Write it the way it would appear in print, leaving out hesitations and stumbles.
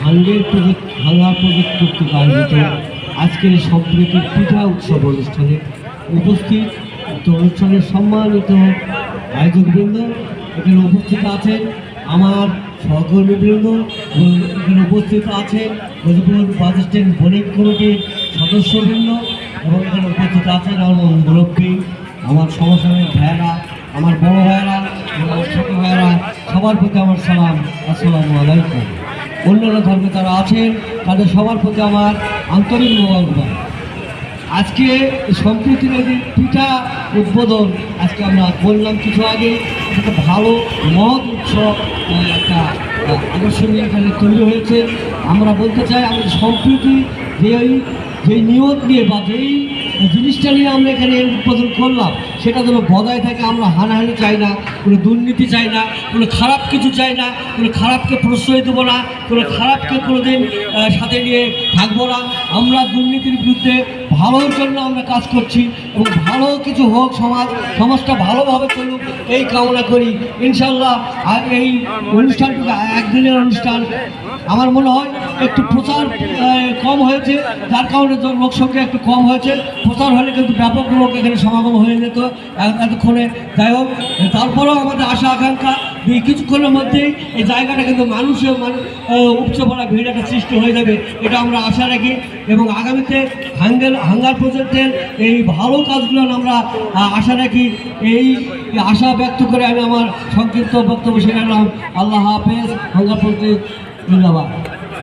Hunger project কর্তৃক আয়োজিত আজকের এই সম্প্রীতির পিঠা উৎসব অনুষ্ঠানে উপস্থিত অনুষ্ঠানের সম্মানিত আয়োজকবৃন্দ, এখানে উপস্থিত আছেন আমার সহকর্মীবৃন্দ এবং এখানে উপস্থিত আছেন গাজীপুর বাস স্ট্যান্ড বোর্ডিং কমিটির সদস্যবৃন্দ এবং এখানে উপস্থিত আছেন আমার মুরব্বী, আমার সমসাময়িক ভাইয়েরা, আমার বড় ভাইয়েরা, আমার ছোটো ভাইয়েরা, সবার প্রতি আমার সালাম, আসসালামু আলাইকুম। অন্যান্য ধর্মে তারা আছেন, তাদের সবার প্রতি আমার আন্তরিক মোবারকবাদ। আজকে সম্প্রীতি নদীর পিঠা উদ্বোধন আজকে আমরা বললাম কিছু আগে, একটা ভালো মহৎ উৎসব, একটা আকর্ষণীয় এখানে তৈরি হয়েছে। আমরা বলতে চাই আমাদের সম্প্রীতি যেই নিয়ত নিয়ে বা যেই জিনিসটা নিয়ে আমরা এখানে উদ্বোধন করলাম সেটা যেন বজায় থাকে। আমরা হানাহানি চাই না, কোনো দুর্নীতি চাই না, কোনো খারাপ কিছু চাই না, কোনো খারাপকে প্রশ্রয় দেবো না, কোনো খারাপকে কোনো দিন সাথে নিয়ে থাকবো না। আমরা দুর্নীতির বিরুদ্ধে ভালোর জন্য আমরা কাজ করছি এবং ভালো কিছু হোক, সমাজটা ভালোভাবে চলুক এই কামনা করি ইনশাল্লাহ। আর এই অনুষ্ঠানটুকু একদিনের অনুষ্ঠান, আমার মনে হয় একটু প্রচার কম হয়েছে, যার কারণে লোক সংখ্যা একটু কম হয়েছে। প্রচার হলে কিন্তু ব্যাপক লোক এখানে সমাগম হয়ে যেত এতক্ষণে। যাই হোক, তারপরেও আমাদের আশা আকাঙ্ক্ষা এই কিছুক্ষণের মধ্যেই এই জায়গাটা কিন্তু মানুষের উপচে পড়া ভিড় একটা সৃষ্টি হয়ে যাবে, এটা আমরা আশা রাখি। এবং আগামীতে হাঙ্গার প্রজেক্টের এই ভালো কাজগুলো আমরা আশা রাখি। এই আশা ব্যক্ত করে আমি আমার সংক্ষিপ্ত বক্তব্য শেষ করলাম। আল্লাহ হাফেজ। হাঙ্গার প্রজেক্ট জিন্দাবাদ।